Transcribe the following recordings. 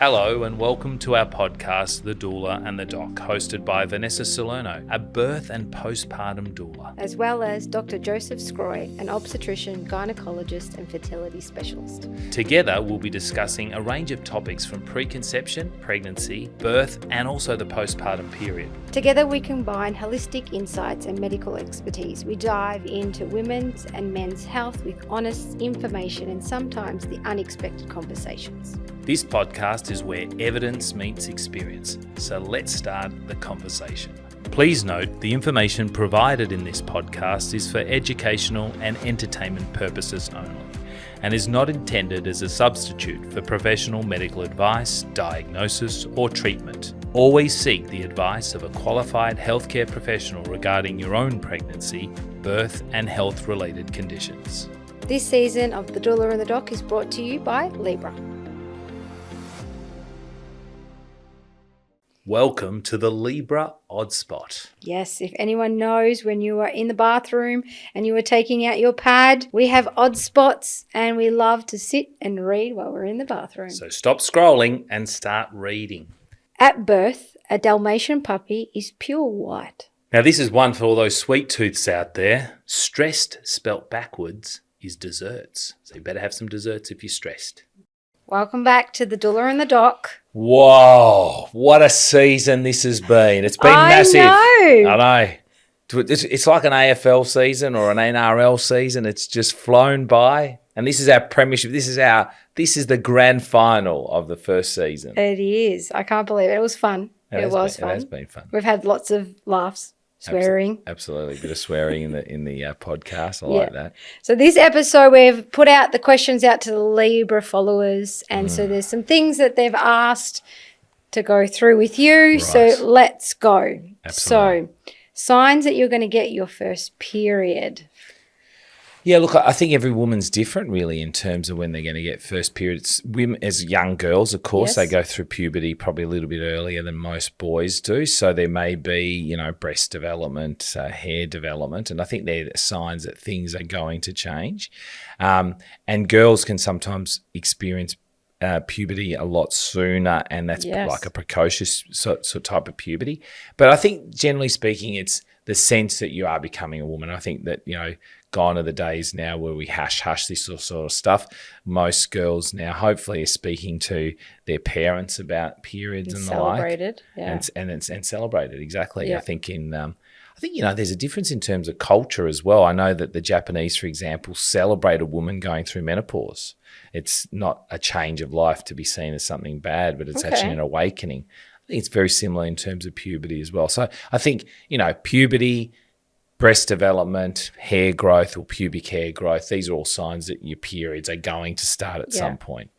Hello and welcome to our podcast, The Doula and The Doc, hosted by Vanessa Salerno, a birth and postpartum doula. As well as Dr. Joseph Scroy, an obstetrician, gynecologist and fertility specialist. Together we'll be discussing a range of topics from preconception, pregnancy, birth and also the postpartum period. Together we combine holistic insights and medical expertise. We dive into women's and men's health with honest information and sometimes the unexpected conversations. This podcast is where evidence meets experience, so let's start the conversation. Please note the information provided in this podcast is for educational and entertainment purposes only and is not intended as a substitute for professional medical advice, diagnosis or treatment. Always seek the advice of a qualified healthcare professional regarding your own pregnancy, birth and health-related conditions. This season of The Doula and The Doc is brought to you by Libra. Welcome to the Libra Odd Spot. Yes, if anyone knows when you are in the bathroom and you are taking out your pad, we have odd spots and we love to sit and read while we're in the bathroom. So stop scrolling and start reading. At birth, a Dalmatian puppy is pure white. Now this is one for all those sweet tooths out there. Stressed, spelt backwards, is desserts. So you better have some desserts if you're stressed. Welcome back to The Doula and The Doc. Whoa, what a season this has been. It's been massive. I know. It's like an AFL season or an NRL season. It's just flown by. And this is our premiership. This is the grand final of the first season. It is. I can't believe it. It was fun. It was fun. It has been fun. We've had lots of laughs. Swearing. Absolutely. A bit of swearing in the podcast. I like that. So this episode, we've put out the questions out to the Libra followers. And so there's some things that they've asked to go through with you. Right. So let's go. Absolutely. So signs that you're going to get your first period. Yeah, look, I think every woman's different really in terms of when they're going to get first periods. Women, as young girls, of course, They go through puberty probably a little bit earlier than most boys do. So there may be, breast development, hair development, and I think they're signs that things are going to change. And girls can sometimes experience puberty a lot sooner, and that's like a precocious sort type of puberty. But I think generally speaking, it's the sense that you are becoming a woman. I think that, gone are the days now where we hush this sort of stuff. Most girls now hopefully are speaking to their parents about periods and the like. And celebrated, exactly. Yeah. I think there's a difference in terms of culture as well. I know that the Japanese, for example, celebrate a woman going through menopause. It's not a change of life to be seen as something bad, but it's actually an awakening. I think it's very similar in terms of puberty as well. So I think, puberty, breast development, hair growth or pubic hair growth, these are all signs that your periods are going to start at some point.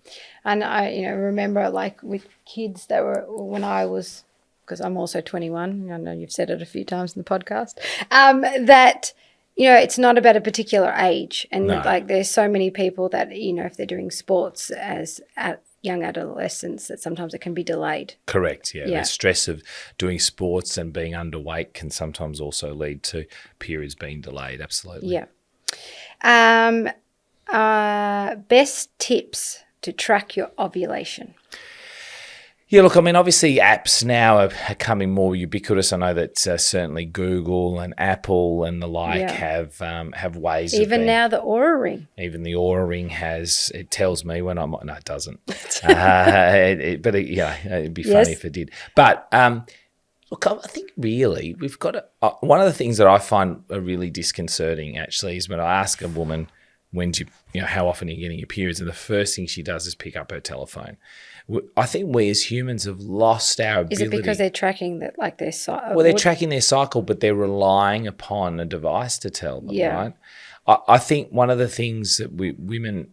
And I, remember like with kids that were, when I was, because I'm also 21, I know you've said it a few times in the podcast, that, it's not about a particular age. And like there's so many people that, if they're doing sports as young adolescents, that sometimes it can be delayed. Correct, yeah. The stress of doing sports and being underweight can sometimes also lead to periods being delayed, absolutely. Yeah. Best tips to track your ovulation. Yeah, look, obviously apps now are coming more ubiquitous. I know that certainly Google and Apple and the like have ways. Even now the Oura Ring. Even the Oura Ring it tells me when I'm. No, it doesn't. It'd be funny if it did. But look, I think really we've got one of the things that I find are really disconcerting actually is when I ask a woman, how often are you getting your periods? And the first thing she does is pick up her telephone. I think we as humans have lost our ability. Is it because they're tracking their cycle? Well, they're tracking their cycle, but they're relying upon a device to tell them, right? I think one of the things that women,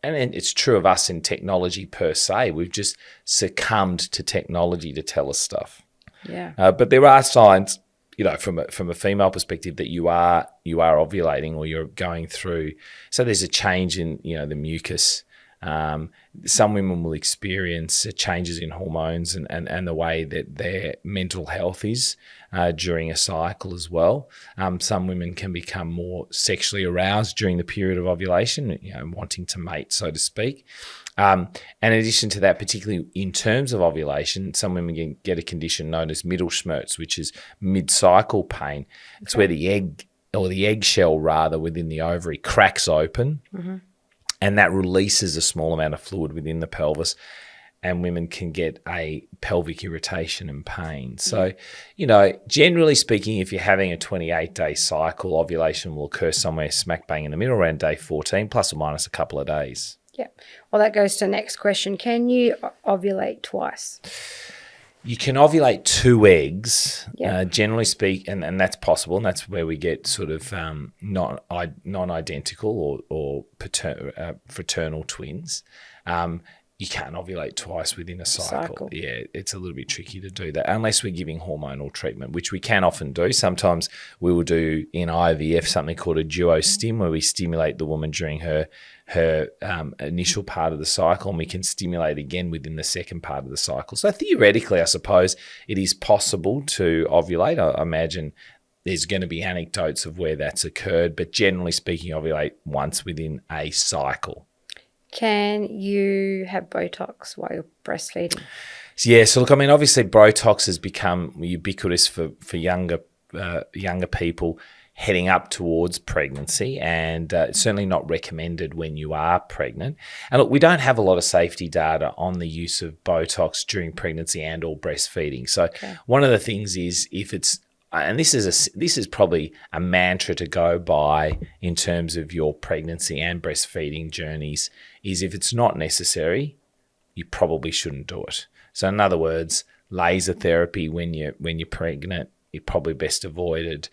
and it's true of us in technology per se, we've just succumbed to technology to tell us stuff. Yeah. But there are signs, from a female perspective that you are ovulating or you're going through. So there's a change in, the mucus. Some women will experience changes in hormones and the way that their mental health is during a cycle as well. Some women can become more sexually aroused during the period of ovulation, wanting to mate, so to speak. And in addition to that, particularly in terms of ovulation, some women can get a condition known as Mittelschmerz, which is mid-cycle pain. It's where the egg, or the eggshell rather, within the ovary cracks open, and that releases a small amount of fluid within the pelvis, and women can get a pelvic irritation and pain. So, generally speaking, if you're having a 28-day cycle, ovulation will occur somewhere smack bang in the middle around day 14, plus or minus a couple of days. Yeah. Well, that goes to the next question. Can you ovulate twice? You can ovulate two eggs, generally speaking, and that's possible, and that's where we get sort of non-identical or fraternal twins. You can't ovulate twice within a cycle. Yeah, it's a little bit tricky to do that unless we're giving hormonal treatment, which we can often do. Sometimes we will do in IVF something called a duo-stim, where we stimulate the woman during her initial part of the cycle, and we can stimulate again within the second part of the cycle. So theoretically, I suppose it is possible to ovulate. I imagine there's going to be anecdotes of where that's occurred, but generally speaking, ovulate once within a cycle. Can you have Botox while you're breastfeeding? Yeah, so look, I mean, obviously Botox has become ubiquitous for younger people heading up towards pregnancy, and it's certainly not recommended when you are pregnant. And look, we don't have a lot of safety data on the use of Botox during pregnancy and or breastfeeding. So one of the things is, if it's, and this is probably a mantra to go by in terms of your pregnancy and breastfeeding journeys, is if it's not necessary, you probably shouldn't do it. So in other words, laser therapy when you're pregnant, you're probably best avoided.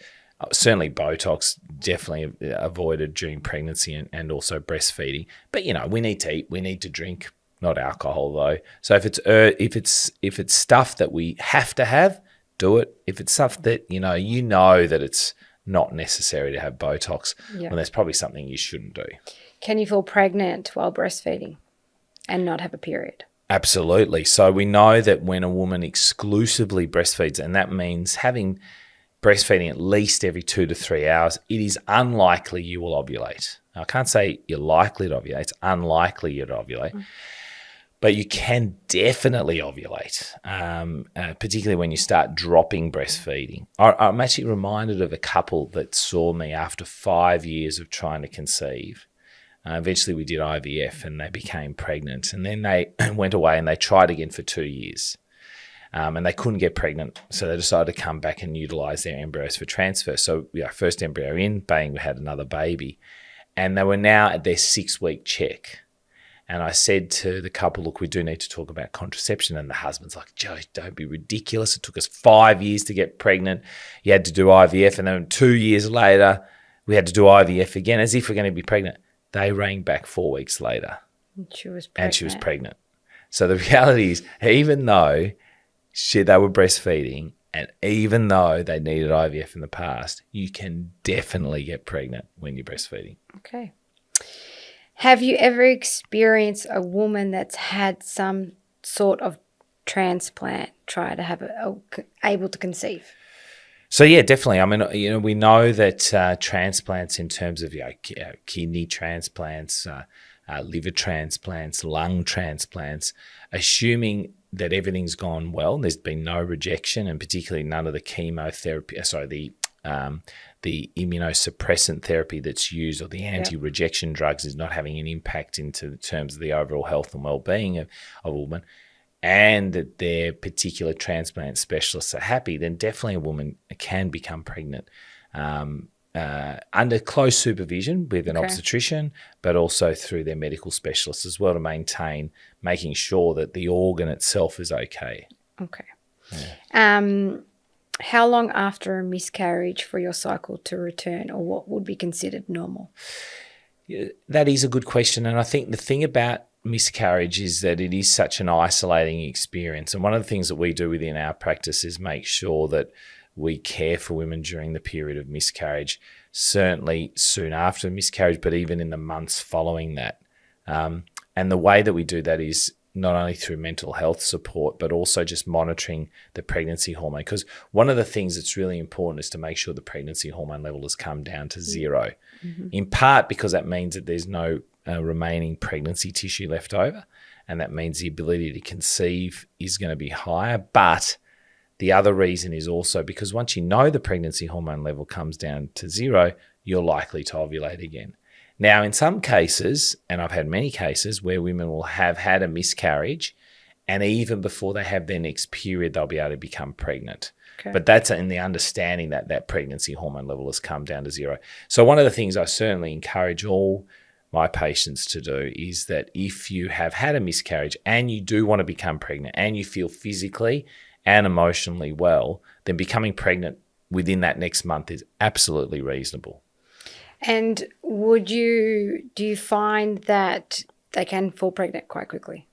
Certainly Botox, definitely avoided during pregnancy and also breastfeeding. But we need to eat, we need to drink, not alcohol though. So if it's stuff that we have to have, do it. If it's stuff that you know that it's not necessary to have Botox, well, that's probably something you shouldn't do. Can you feel pregnant while breastfeeding and not have a period? Absolutely. So we know that when a woman exclusively breastfeeds, and that means having breastfeeding at least every 2 to 3 hours, it is unlikely you will ovulate. Now, I can't say you're likely to ovulate. It's unlikely you'd ovulate. But you can definitely ovulate, particularly when you start dropping breastfeeding. I'm actually reminded of a couple that saw me after 5 years of trying to conceive. Eventually we did IVF and they became pregnant, and then they went away and they tried again for 2 years. And they couldn't get pregnant, so they decided to come back and utilise their embryos for transfer. So first embryo in, bang, we had another baby. And they were now at their 6-week check. And I said to the couple, look, we do need to talk about contraception. And the husband's like, Joe, don't be ridiculous. It took us 5 years to get pregnant. You had to do IVF. And then 2 years later, we had to do IVF again, as if we're going to be pregnant. They rang back 4 weeks later. And she was pregnant. So the reality is, even though they were breastfeeding, and even though they needed IVF in the past, you can definitely get pregnant when you're breastfeeding. Okay. Have you ever experienced a woman that's had some sort of transplant try to have able to conceive? So yeah, definitely. I mean, we know that transplants in terms of kidney transplants, liver transplants, lung transplants, assuming that everything's gone well, there's been no rejection, and particularly none of the chemotherapy, the immunosuppressant therapy that's used, or the anti-rejection drugs, is not having an impact into terms of the overall health and well-being of a woman, and that their particular transplant specialists are happy, then definitely a woman can become pregnant under close supervision with an obstetrician, but also through their medical specialists as well, to making sure that the organ itself is okay. Okay. Yeah. How long after a miscarriage for your cycle to return, or what would be considered normal? That is a good question. And I think the thing about miscarriage is that it is such an isolating experience. And one of the things that we do within our practice is make sure that we care for women during the period of miscarriage, certainly soon after miscarriage, but even in the months following that. And the way that we do that is not only through mental health support, but also just monitoring the pregnancy hormone. Because one of the things that's really important is to make sure the pregnancy hormone level has come down to 0, in part because that means that there's no remaining pregnancy tissue left over. and that means the ability to conceive is going to be higher. But the other reason is also because once you know the pregnancy hormone level comes down to 0, you're likely to ovulate again. Now, in some cases, and I've had many cases where women will have had a miscarriage, and even before they have their next period, they'll be able to become pregnant. Okay. But that's in the understanding that that pregnancy hormone level has come down to 0. So one of the things I certainly encourage all my patients to do is that if you have had a miscarriage and you do want to become pregnant and you feel physically and emotionally well, then becoming pregnant within that next month is absolutely reasonable. And do you find that they can fall pregnant quite quickly?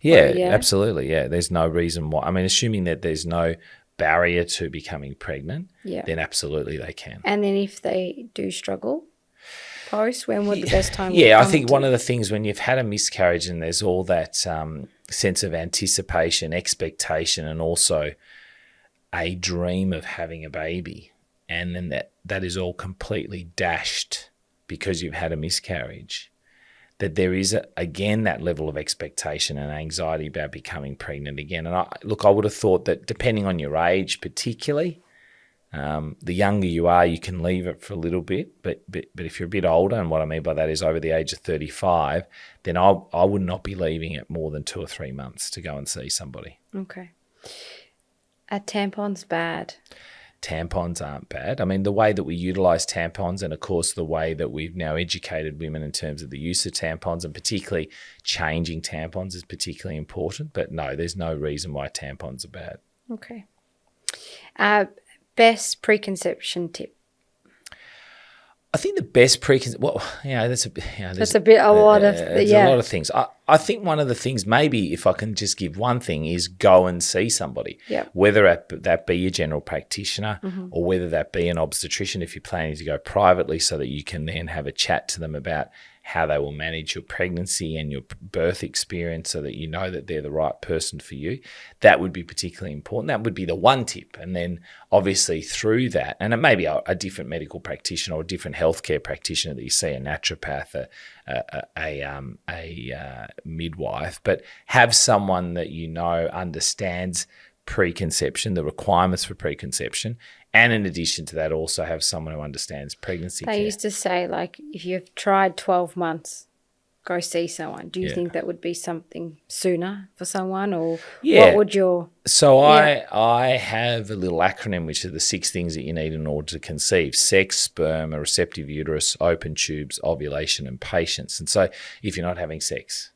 Yeah, absolutely. Yeah, there's no reason why. I mean, assuming that there's no barrier to becoming pregnant, then absolutely they can. And then if they do struggle post, when would the best time? Yeah, I think one of the things when you've had a miscarriage and there's all that sense of anticipation, expectation, and also a dream of having a baby, and then that is all completely dashed because you've had a miscarriage, that there is, again, that level of expectation and anxiety about becoming pregnant again. And I would have thought that depending on your age particularly, the younger you are, you can leave it for a little bit. But if you're a bit older, and what I mean by that is over the age of 35, then I would not be leaving it more than 2 or 3 months to go and see somebody. Okay. Are tampons bad? Tampons aren't bad. I mean, the way that we utilise tampons, and of course the way that we've now educated women in terms of the use of tampons, and particularly changing tampons, is particularly important. But no, there's no reason why tampons are bad. Okay. Best preconception tip? I think the best there's a lot of things. I think one of the things, maybe if I can just give one thing, is go and see somebody. Yep. Whether that be a general practitioner or whether that be an obstetrician if you're planning to go privately, so that you can then have a chat to them about how they will manage your pregnancy and your birth experience, so that you know that they're the right person for you. That would be particularly important. That would be the one tip. And then obviously through that, and it may be a different medical practitioner or a different healthcare practitioner that you see, a naturopath, a midwife, but have someone that you know understands preconception, the requirements for preconception, and in addition to that, also have someone who understands pregnancy care. They used to say, like, if you've tried 12 months, go see someone. Do you think that would be something sooner for someone, or what would your... So I have a little acronym, which are the 6 things that you need in order to conceive: sex, sperm, a receptive uterus, open tubes, ovulation, and patience. And so if you're not having sex,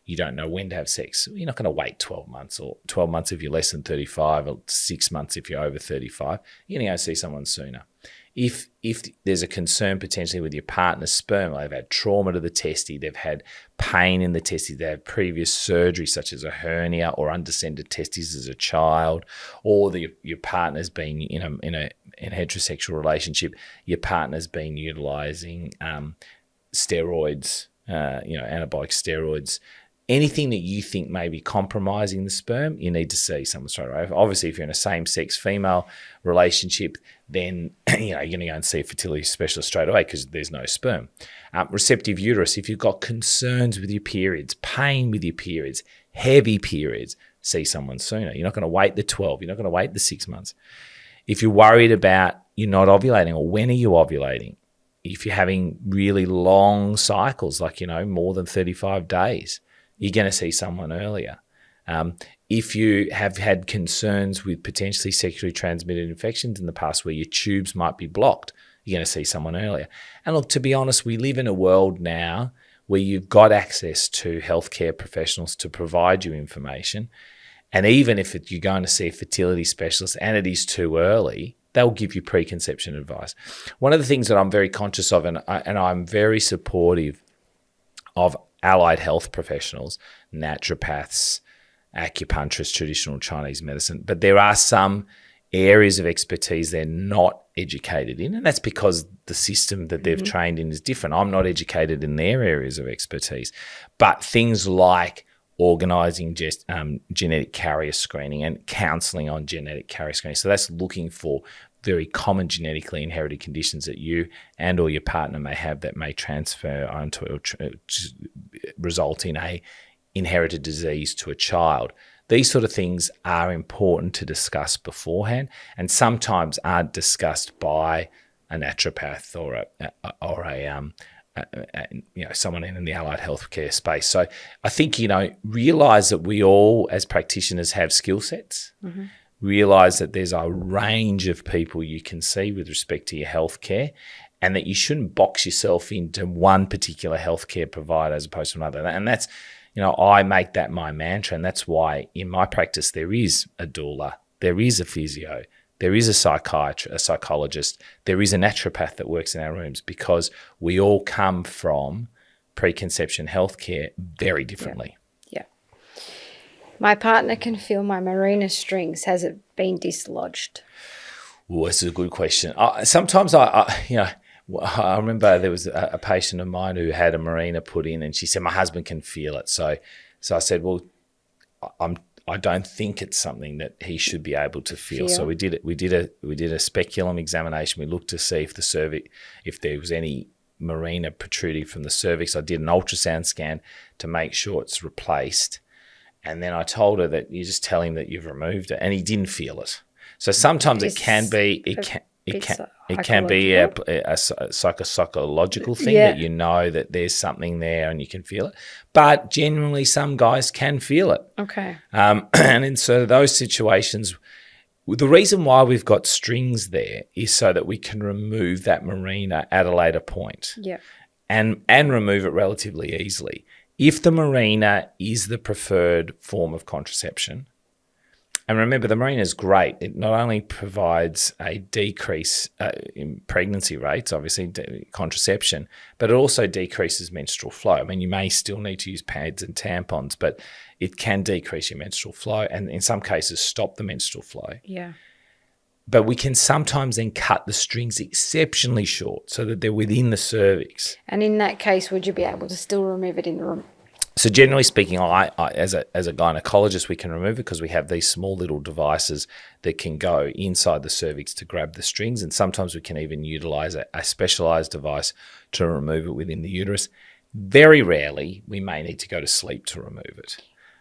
you don't know when to have sex, you're not going to wait 12 months, or 12 months if you're less than 35, or 6 months if you're over 35. You're going to go see someone sooner. If there's a concern potentially with your partner's sperm, they've had trauma to the testes, they've had pain in the testes, they have previous surgery such as a hernia or undescended testes as a child, or your partner's been in a heterosexual relationship, your partner's been utilising steroids, anabolic steroids. Anything that you think may be compromising the sperm, you need to see someone straight away. Obviously, if you're in a same-sex female relationship, then you're going to go and see a fertility specialist straight away because there's no sperm. Receptive uterus, if you've got concerns with your periods, pain with your periods, heavy periods, see someone sooner. You're not going to wait the 12. You're not going to wait the 6 months. If you're worried about you're not ovulating, or when are you ovulating, if you're having really long cycles, like, more than 35 days, you're going to see someone earlier. If you have had concerns with potentially sexually transmitted infections in the past where your tubes might be blocked, you're going to see someone earlier. And look, to be honest, we live in a world now where you've got access to healthcare professionals to provide you information. And even if you're going to see a fertility specialist and it is too early, they'll give you preconception advice. One of the things that I'm very conscious of, and I'm very supportive of allied health professionals, naturopaths, acupuncturists, traditional Chinese medicine, but there are some areas of expertise they're not educated in, and that's because the system that they've trained in is different. I'm not educated in their areas of expertise, but things like organising genetic carrier screening and counselling on genetic carrier screening. So that's looking for very common genetically inherited conditions that you and or your partner may have that may transfer onto result in a inherited disease to a child. These sort of things are important to discuss beforehand, and sometimes aren't discussed by a naturopath or someone in the allied healthcare space. So I think, realise that we all as practitioners have skill sets. Mm-hmm. Realise that there's a range of people you can see with respect to your healthcare, and that you shouldn't box yourself into one particular healthcare provider as opposed to another. And that's, I make that my mantra, and that's why in my practice there is a doula, there is a physio, there is a psychiatrist, a psychologist, there is a naturopath that works in our rooms, because we all come from preconception healthcare very differently. Yeah. My partner can feel my Mirena strings. Has it been dislodged? Oh, this is a good question. Sometimes I remember there was a patient of mine who had a Mirena put in, and she said, my husband can feel it. So I said, well, I don't think it's something that he should be able to feel. So we did a speculum examination. We looked to see if there was any Mirena protruding from the cervix. I did an ultrasound scan to make sure it's replaced. And then I told her that you just tell him that you've removed it, and he didn't feel it. So sometimes it can be a psychological thing, that that there's something there and you can feel it. But generally, some guys can feel it. Okay. And in sort of those situations, the reason why we've got strings there is so that we can remove that Mirena at a later point. Yeah. And remove it relatively easily. If the Mirena is the preferred form of contraception, and remember, the Mirena is great. It not only provides a decrease in pregnancy rates, obviously contraception, but it also decreases menstrual flow. I mean, you may still need to use pads and tampons, but it can decrease your menstrual flow, and in some cases stop the menstrual flow. Yeah. But we can sometimes then cut the strings exceptionally short so that they're within the cervix. And in that case, would you be able to still remove it in the room? So generally speaking, I as a gynecologist, we can remove it because we have these small little devices that can go inside the cervix to grab the strings, and sometimes we can even utilise a specialised device to remove it within the uterus. Very rarely, we may need to go to sleep to remove it.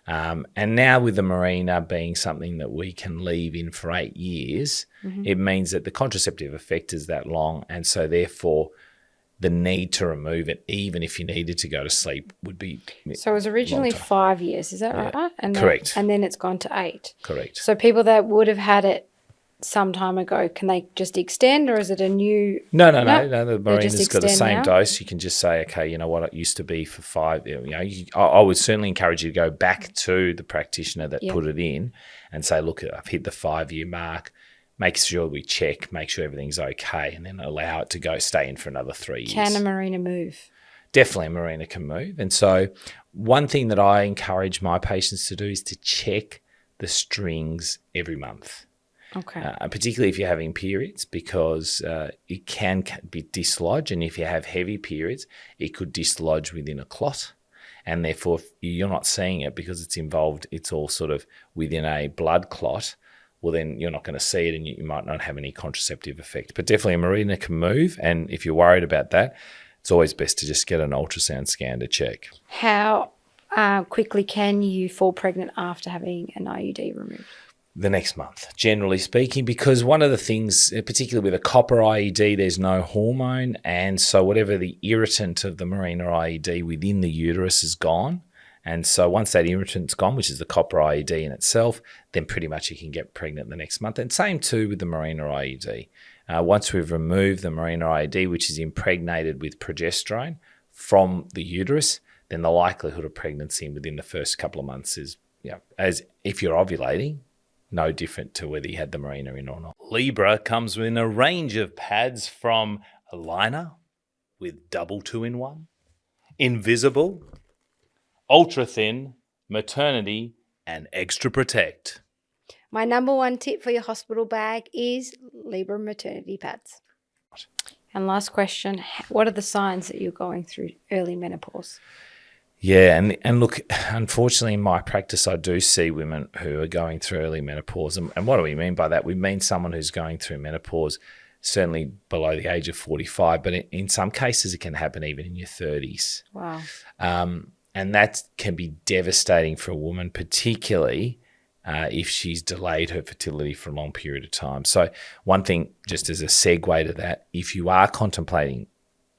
And now with the Mirena being something that we can leave in for 8 years, it means that the contraceptive effect is that long, and so therefore the need to remove it, even if you needed to go to sleep, would be. So it was originally 5 years, is that right? And correct. And then it's gone to 8. Correct. So people that would have had it some time ago, can they just extend, or is it a new? No. The Mirena's got the same now? dose. You can just say, okay, you know what, it used to be for 5. I would certainly encourage you to go back to the practitioner that put it in and say, look, I've hit the 5-year mark. Make sure we check, make sure everything's okay, and then allow it to stay in for another 3 years. Can a Mirena move? Definitely a Mirena can move. And so one thing that I encourage my patients to do is to check the strings every month. Okay. Particularly if you're having periods, because it can be dislodged, and if you have heavy periods, it could dislodge within a clot, and therefore if you're not seeing it because it's all sort of within a blood clot. Well, then you're not going to see it, and you might not have any contraceptive effect. But definitely a Mirena can move, and if you're worried about that, it's always best to just get an ultrasound scan to check. How quickly can you fall pregnant after having an IUD removed? The next month, generally speaking, because one of the things, particularly with a copper IUD, there's no hormone, and so whatever the irritant of the Mirena IUD within the uterus is gone. And so once that irritant's gone, which is the copper IUD in itself, then pretty much you can get pregnant the next month. And same too with the Mirena IUD. Once we've removed the Mirena IUD, which is impregnated with progesterone from the uterus, then the likelihood of pregnancy within the first couple of months is, as if you're ovulating, no different to whether you had the Mirena in or not. Libra comes in a range of pads from a liner with double 2-in-1, invisible, ultra thin, maternity, and extra protect. My number one tip for your hospital bag is Libra maternity pads. And last question, what are the signs that you're going through early menopause? Yeah, and look, unfortunately in my practice I do see women who are going through early menopause. And what do we mean by that? We mean someone who's going through menopause certainly below the age of 45, but in some cases it can happen even in your 30s. Wow. And that can be devastating for a woman, particularly if she's delayed her fertility for a long period of time. So one thing, just as a segue to that, if you are contemplating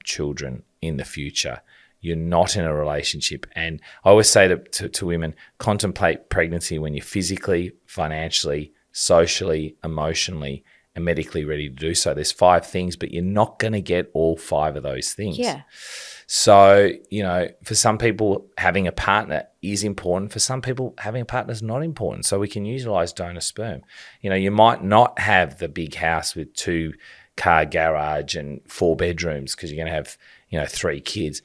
children in the future, you're not in a relationship. And I always say to women, contemplate pregnancy when you're physically, financially, socially, emotionally, and medically ready to do so. There's 5 things, but you're not going to get all 5 of those things. Yeah. So, for some people, having a partner is important. For some people, having a partner is not important. So we can utilize donor sperm. You might not have the big house with 2-car garage and 4 bedrooms because you're going to have, 3 kids.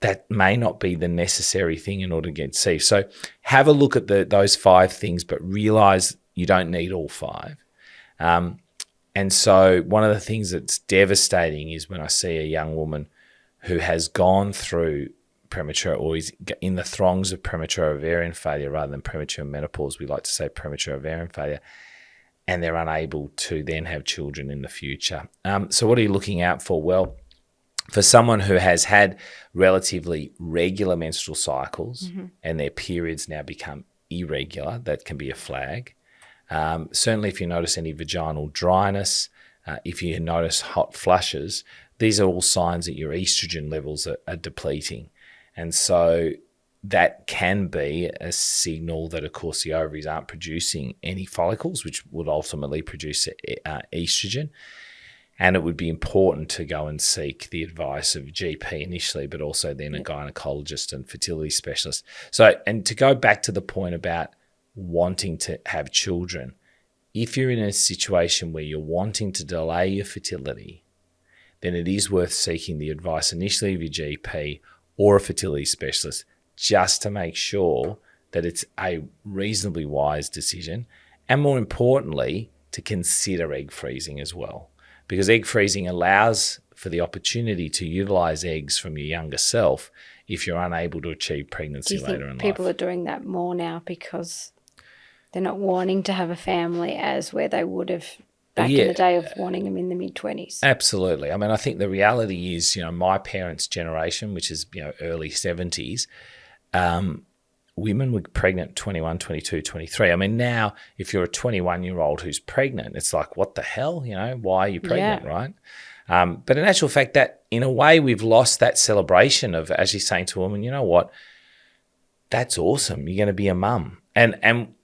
That may not be the necessary thing in order to get conceived. So have a look at those 5 things, but realize you don't need all 5. And so one of the things that's devastating is when I see a young woman who has gone through premature or is in the throngs of premature ovarian failure rather than premature menopause. We like to say premature ovarian failure, and they're unable to then have children in the future. So what are you looking out for? Well, for someone who has had relatively regular menstrual cycles and their periods now become irregular, that can be a flag. Certainly if you notice any vaginal dryness, if you notice hot flushes, these are all signs that your estrogen levels are depleting. And so that can be a signal that, of course, the ovaries aren't producing any follicles, which would ultimately produce estrogen. And it would be important to go and seek the advice of a GP initially, but also then a gynecologist and fertility specialist. So, and to go back to the point about wanting to have children, if you're in a situation where you're wanting to delay your fertility, then it is worth seeking the advice initially of your GP or a fertility specialist just to make sure that it's a reasonably wise decision, and more importantly, to consider egg freezing as well, because egg freezing allows for the opportunity to utilize eggs from your younger self if you're unable to achieve pregnancy later in life. People are doing that more now because they're not wanting to have a family as where they would have back in the day of wanting them in the mid-20s. Absolutely. I mean, I think the reality is, my parents' generation, which is, early 70s, women were pregnant 21, 22, 23. I mean, now if you're a 21-year-old who's pregnant, it's like, what the hell? Why are you pregnant, right? But in actual fact, that in a way we've lost that celebration of actually saying to a woman, you know what, that's awesome. You're going to be a mum. And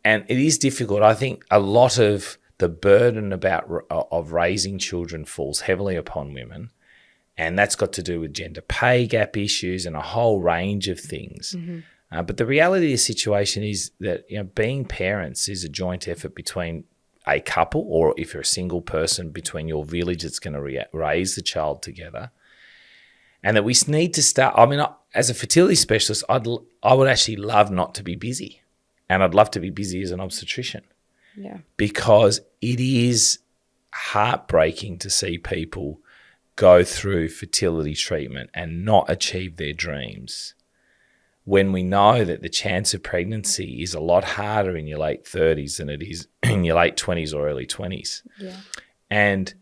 it is difficult. I think a lot of the burden of raising children falls heavily upon women, and that's got to do with gender pay gap issues and a whole range of things. But the reality of the situation is that being parents is a joint effort between a couple, or if you're a single person, between your village that's going to raise the child together, and that we need to start. I mean, as a fertility specialist, I would actually love not to be busy, and I'd love to be busy as an obstetrician. Yeah. Because it is heartbreaking to see people go through fertility treatment and not achieve their dreams, when we know that the chance of pregnancy is a lot harder in your late 30s than it is in your late 20s or early 20s. Yeah. And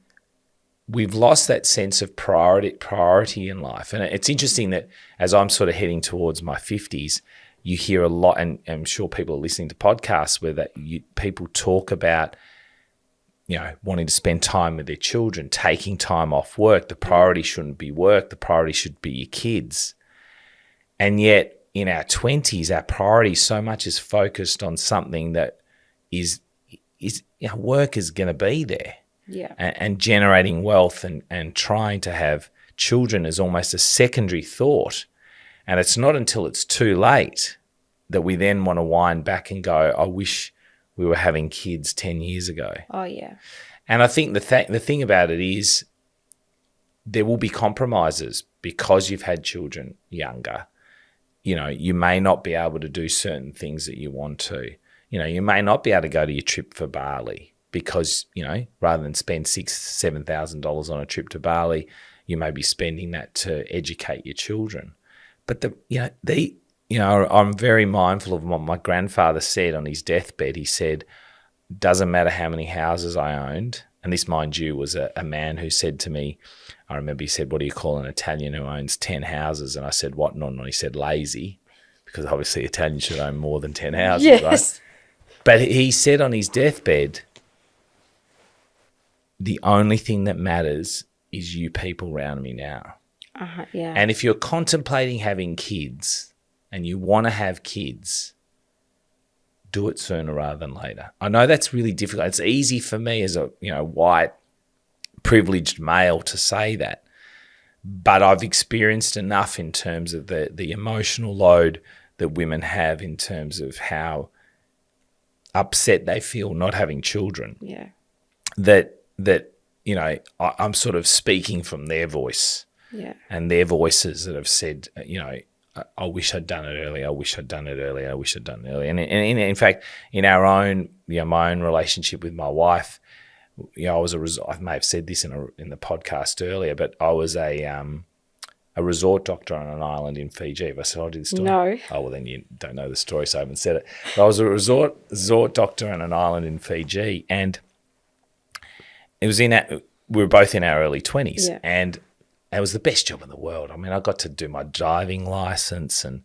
we've lost that sense of priority in life. And it's interesting that as I'm sort of heading towards my 50s, you hear a lot, and I'm sure people are listening to podcasts where people talk about, wanting to spend time with their children, taking time off work. The priority shouldn't be work. The priority should be your kids. And yet in our 20s, our priority so much is focused on something that is work is going to be there. Yeah. And generating wealth and trying to have children is almost a secondary thought. And it's not until it's too late that we then want to wind back and go, I wish we were having kids 10 years ago. Oh, yeah. And I think the thing about it is there will be compromises because you've had children younger. You may not be able to do certain things that you want to. You may not be able to go to your trip for Bali because, rather than spend $6,000-7,000 on a trip to Bali, you may be spending that to educate your children. But I'm very mindful of what my grandfather said on his deathbed. He said, doesn't matter how many houses I owned. And this, mind you, was a man who said to me, I remember he said, what do you call an Italian who owns 10 houses? And I said, what? No, he said, lazy. because obviously Italians should own more than 10 houses, Yes. right? But he said on his deathbed, the only thing that matters is you people around me now. Yeah. And if you're contemplating having kids and you want to have kids, do it sooner rather than later. I know that's really difficult. It's easy for me as a white, privileged male to say that, but I've experienced enough in terms of the emotional load that women have in terms of how upset they feel not having children. Yeah. That I'm sort of speaking from their voice. Yeah. And their voices that have said, I wish I'd done it earlier. I wish I'd done it earlier. I wish I'd done it earlier. And in fact, in our own, my own relationship with my wife, I may have said this in the podcast earlier, but I was a resort doctor on an island in Fiji. Have I told you the story? No. Oh, well, then you don't know the story, so I haven't said it. But I was a resort doctor on an island in Fiji, and it was we were both in our early 20s, and it was the best job in the world. I mean, I got to do my driving license and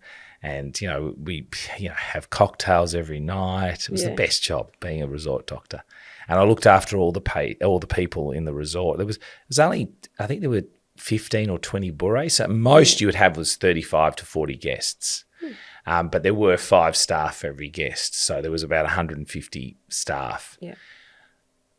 we have cocktails every night. It was the best job being a resort doctor. And I looked after all the people in the resort. There was only, I think there were 15 or 20 bures. So most you would have was 35 to 40 guests. But there were 5 staff for every guest. So there was about 150 staff. Yeah.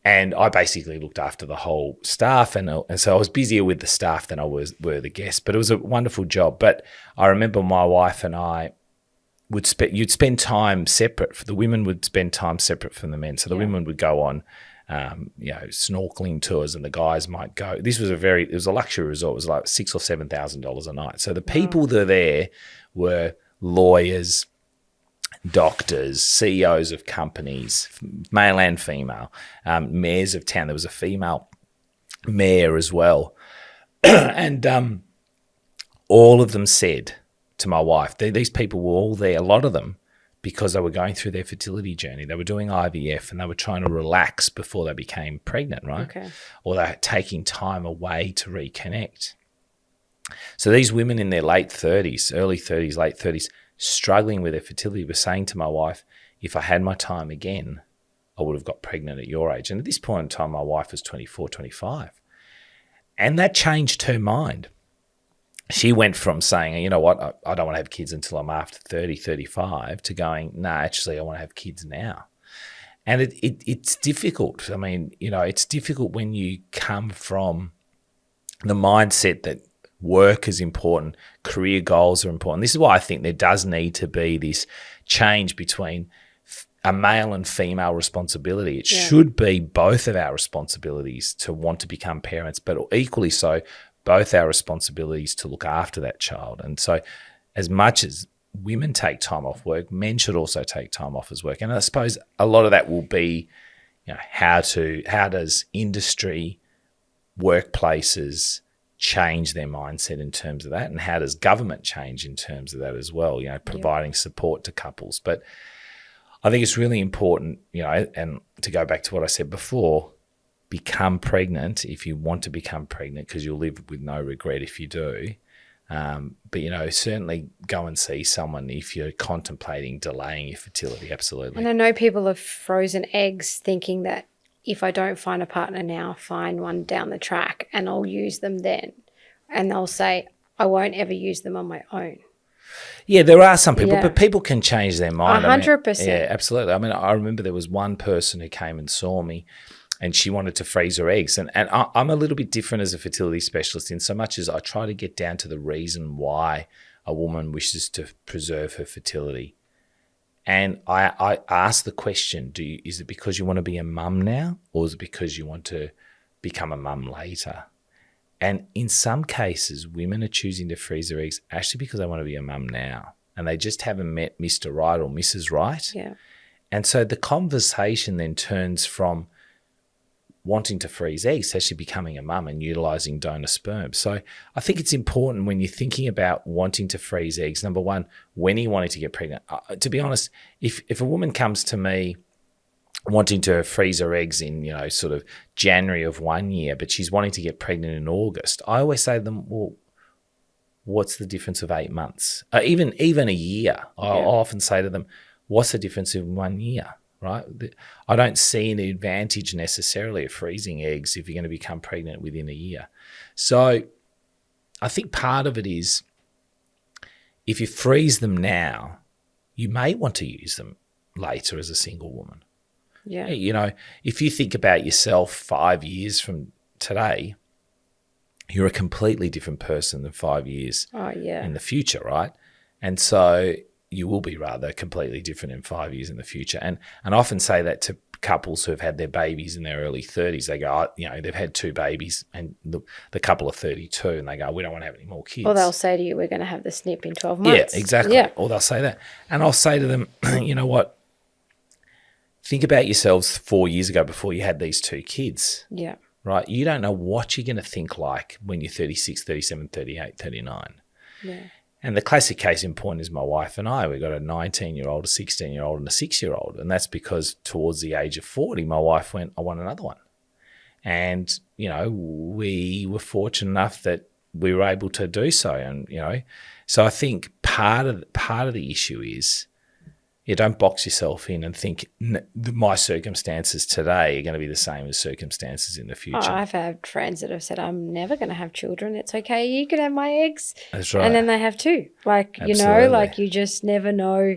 And I basically looked after the whole staff, and so I was busier with the staff than I were the guests. But it was a wonderful job. But I remember my wife and I you'd spend time separate. The women would spend time separate from the men. So the women would go on, snorkeling tours, and the guys might go. It was a luxury resort. It was like $6,000 or $7,000 a night. So the people that were there were lawyers, doctors, CEOs of companies, male and female, mayors of town. There was a female mayor as well. And all of them said to my wife, these people were all there, a lot of them, because they were going through their fertility journey. They were doing IVF and they were trying to relax before they became pregnant, right? Okay. Or they were taking time away to reconnect. So these women in their late 30s, early 30s, late 30s, struggling with their fertility, were saying to my wife, if I had my time again, I would have got pregnant at your age. And at this point in time, my wife was 24, 25. And that changed her mind. She went from saying, you know what, I don't want to have kids until I'm after 30, 35, to going, no, actually, I want to have kids now. And it's difficult. I mean, it's difficult when you come from the mindset that work is important, career goals are important. This is why I think there does need to be this change between a male and female responsibility. It should be both of our responsibilities to want to become parents, but equally so, both our responsibilities to look after that child. And so as much as women take time off work, men should also take time off as work. And I suppose a lot of that will be, how does industry, workplaces change their mindset in terms of that, and how does government change in terms of that as well, providing support to couples. But I think it's really important, and to go back to what I said before, become pregnant if you want to become pregnant, because you'll live with no regret if you do. But, certainly go and see someone if you're contemplating delaying your fertility, absolutely. And I know people have frozen eggs thinking that if I don't find a partner now, find one down the track and I'll use them then. And they'll say, I won't ever use them on my own. Yeah, there are some people, but people can change their mind. 100%. Yeah, absolutely. I mean, I remember there was one person who came and saw me, and she wanted to freeze her eggs. And I'm a little bit different as a fertility specialist in so much as I try to get down to the reason why a woman wishes to preserve her fertility. And I ask the question, is it because you want to be a mum now, or is it because you want to become a mum later? And in some cases, women are choosing to freeze their eggs actually because they want to be a mum now, and they just haven't met Mr. Right or Mrs. Right. Yeah. And so the conversation then turns from wanting to freeze eggs to actually becoming a mum and utilising donor sperm. So I think it's important when you're thinking about wanting to freeze eggs, number one, when are you wanting to get pregnant? To be honest, if a woman comes to me wanting to freeze her eggs in, sort of January of one year, but she's wanting to get pregnant in August, I always say to them, well, what's the difference of 8 months? Even a year. I'll often say to them, what's the difference in 1 year, right? I don't see any advantage necessarily of freezing eggs if you're going to become pregnant within a year. So I think part of it is if you freeze them now, you may want to use them later as a single woman. Yeah. You know, if you think about yourself 5 years from today, you're a completely different person than 5 years in the future, right? And so you will be rather completely different in 5 years in the future. And I often say that to couples who have had their babies in their early 30s. They go, they've had 2 babies and the couple are 32 and they go, we don't want to have any more kids. Or they'll say to you, we're going to have the snip in 12 months. Yeah, exactly. Yeah. Or they'll say that. And I'll say to them, you know what? Think about yourselves 4 years ago before you had these 2 kids. Yeah. Right? You don't know what you're going to think like when you're 36, 37, 38, 39. Yeah. And the classic case in point is my wife and I. We've got a 19-year-old, a 16-year-old, and a 6-year-old. And that's because towards the age of 40, my wife went, I want another one. And, we were fortunate enough that we were able to do so. And, so I think part of the issue is, don't box yourself in and think my circumstances today are going to be the same as circumstances in the future. I've had friends that have said, I'm never going to have children. It's okay. You can have my eggs. That's right. And then they have 2. Absolutely. You just never know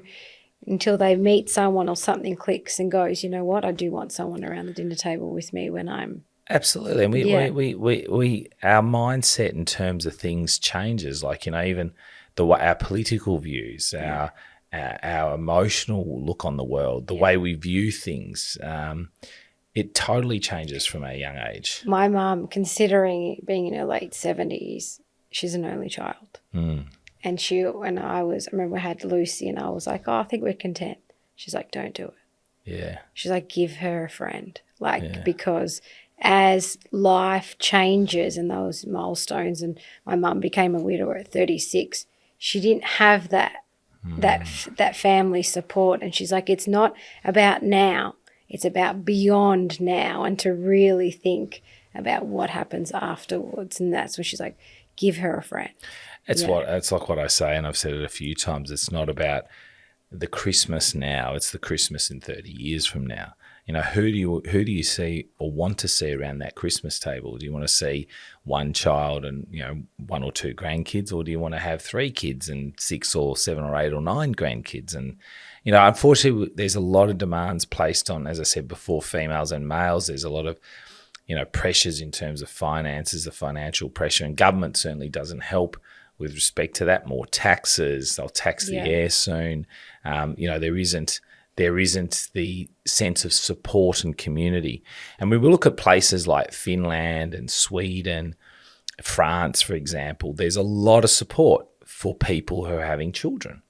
until they meet someone or something clicks and goes, you know what, I do want someone around the dinner table with me when I'm. Absolutely. And we our mindset in terms of things changes. Even our political views, our emotional look on the world, the way we view things, it totally changes from a young age. My mum, considering being in her late 70s, she's an only child. Mm. And I remember I had Lucy and I was like, I think we're content. She's like, don't do it. Yeah. She's like, give her a friend. Because as life changes and those milestones, and my mum became a widower at 36, she didn't have that family support. And she's like, it's not about now, it's about beyond now, and to really think about what happens afterwards. And that's when she's like, give her a friend. It's like what I say, and I've said it a few times. It's not about the Christmas now, it's the Christmas in 30 years from now. Who do you see or want to see around that Christmas table? Do you want to see one child and 1 or 2 grandkids, or do you want to have 3 kids and 6 or 7 or 8 or 9 grandkids? And unfortunately, there's a lot of demands placed on, as I said before, females and males. There's a lot of pressures in terms of finances, the financial pressure, and government certainly doesn't help with respect to that. More taxes, they'll tax the air soon. There isn't the sense of support and community. And when we look at places like Finland and Sweden, France, for example, there's a lot of support for people who are having children.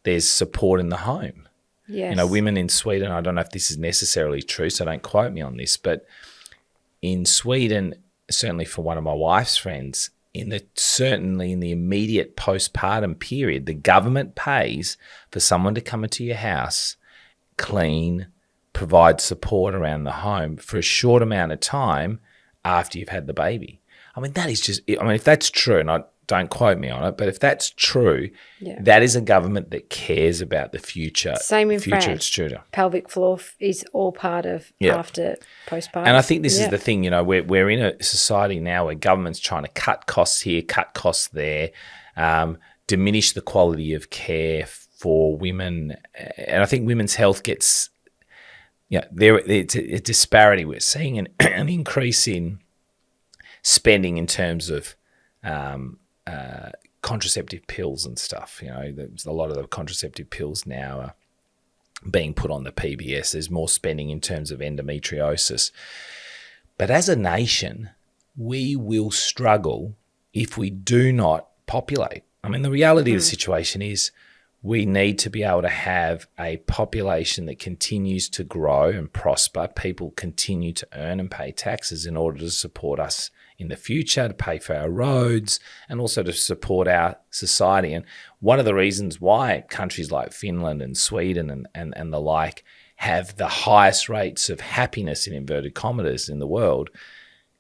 There's support in the home. Yes. Women in Sweden, I don't know if this is necessarily true, so don't quote me on this, but in Sweden, certainly for one of my wife's friends, certainly in the immediate postpartum period, the government pays for someone to come into your house, clean, provide support around the home for a short amount of time after you've had the baby. That is just, if that's true, and don't quote me on it, but if that's true, that is a government that cares about the future. Same in future France. Its children. Pelvic floor is all part of after postpartum. And I think this is the thing, we're in a society now where government's trying to cut costs here, cut costs there, diminish the quality of care for women. And I think women's health gets, it's a disparity. We're seeing an increase in spending in terms of contraceptive pills and stuff. There's a lot of the contraceptive pills now are being put on the PBS. There's more spending in terms of endometriosis. But as a nation, we will struggle if we do not populate. The reality of the situation is we need to be able to have a population that continues to grow and prosper. People continue to earn and pay taxes in order to support us in the future, to pay for our roads, and also to support our society. And one of the reasons why countries like Finland and Sweden and the like have the highest rates of happiness, in inverted commas, in the world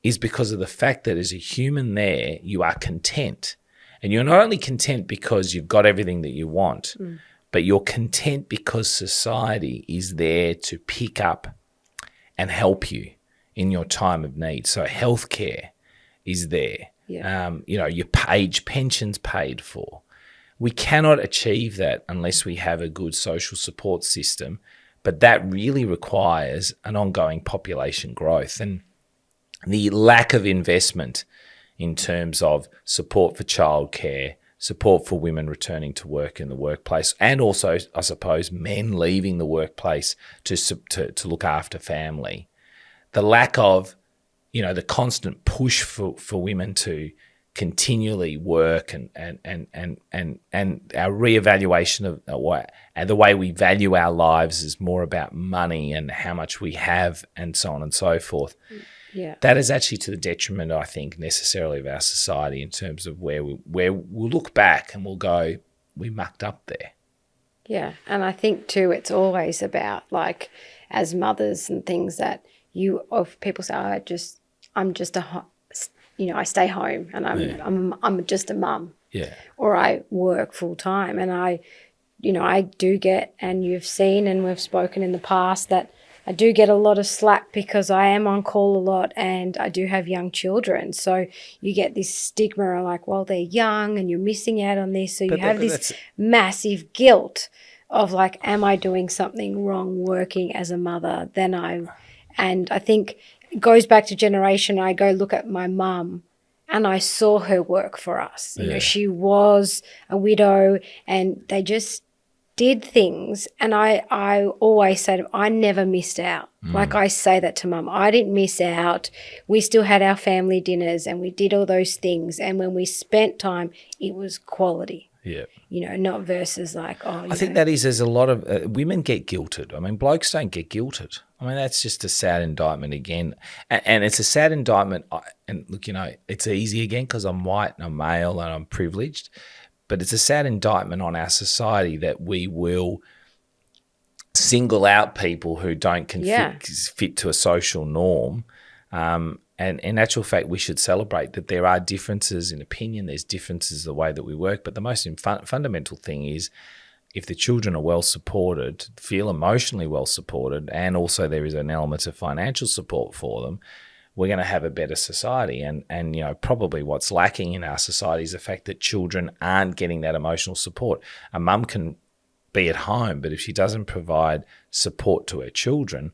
is because of the fact that as a human there, you are content. And you're not only content because you've got everything that you want, but you're content because society is there to pick up and help you in your time of need. So healthcare is there. Yeah. Your pension's paid for. We cannot achieve that unless we have a good social support system, but that really requires an ongoing population growth. And the lack of investment in terms of support for childcare, support for women returning to work in the workplace, and also, I suppose, men leaving the workplace to look after family. The lack of, the constant push for women to continually work and our reevaluation of the way we value our lives is more about money and how much we have and so on and so forth. Yeah. That is actually to the detriment, I think, necessarily of our society in terms of where we'll look back and we'll go, we mucked up there. Yeah. And I think too, it's always about like as mothers and things that people say, I'm just I stay home and I'm just a mum. Yeah. Or I work full time, and I do get, and you've seen and we've spoken in the past that I do get a lot of slack because I am on call a lot and I do have young children. So you get this stigma of like, well, they're young and you're missing out on this. So you have this massive guilt of like, am I doing something wrong working as a mother? And I think it goes back to generation. I go look at my mum and I saw her work for us. You know, she was a widow and they just did things. And I always say to them, I never missed out. Like I say that to mum, I didn't miss out. We still had our family dinners and we did all those things. And when we spent time, it was quality. Yeah. Not versus like, I think there's a lot of women get guilted. I mean, blokes don't get guilted. I mean, that's just a sad indictment again. And it's a sad indictment. And look, it's easy again because I'm white and I'm male and I'm privileged. But it's a sad indictment on our society that we will single out people who don't fit to a social norm. And in actual fact, we should celebrate that there are differences in opinion. There's differences in the way that we work. But the most fundamental thing is if the children are well supported, feel emotionally well supported, and also there is an element of financial support for them, we're going to have a better society. And probably what's lacking in our society is the fact that children aren't getting that emotional support. A mum can be at home, but if she doesn't provide support to her children,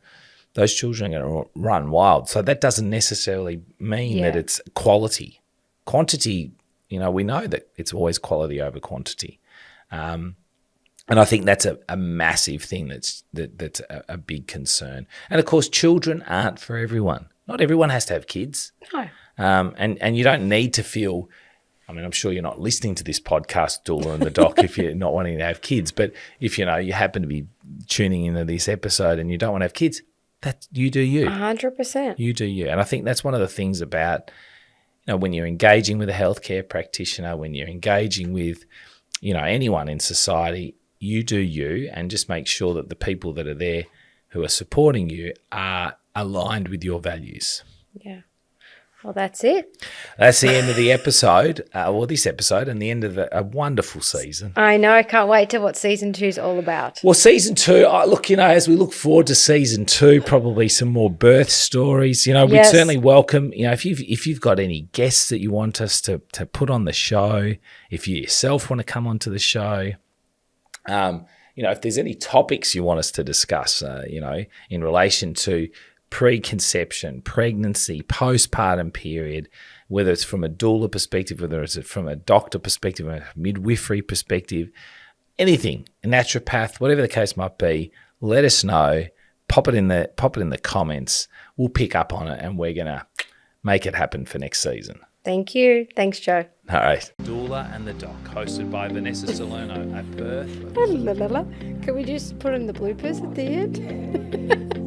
those children are going to run wild. So that doesn't necessarily mean that it's quality. Quantity, we know that it's always quality over quantity. And I think that's a massive thing that's a big concern. And, of course, children aren't for everyone. Not everyone has to have kids. No. And you don't need to feel – I mean, I'm sure you're not listening to this podcast, Doula and The Doc, if you're not wanting to have kids. But if, you happen to be tuning into this episode and you don't want to have kids – that you do you. 100%. You do you. And I think that's one of the things about, when you're engaging with a healthcare practitioner, when you're engaging with, anyone in society, you do you, and just make sure that the people that are there who are supporting you are aligned with your values. Yeah. Well, that's it. That's the end of the episode, this episode, and the end of a wonderful season. I know. I can't wait to what season 2 is all about. Well, season 2, look, as we look forward to season 2, probably some more birth stories. We'd certainly welcome, if you've got any guests that you want us to put on the show, if you yourself want to come onto the show, if there's any topics you want us to discuss, in relation to preconception, pregnancy, postpartum period, whether it's from a doula perspective, whether it's from a doctor perspective, a midwifery perspective, anything, a naturopath, whatever the case might be, let us know. Pop it in the comments. We'll pick up on it and we're gonna make it happen for next season. Thank you. Thanks, Joe. All right. Doula and the Doc, hosted by Vanessa Salerno at birth. Can we just put in the bloopers at the end?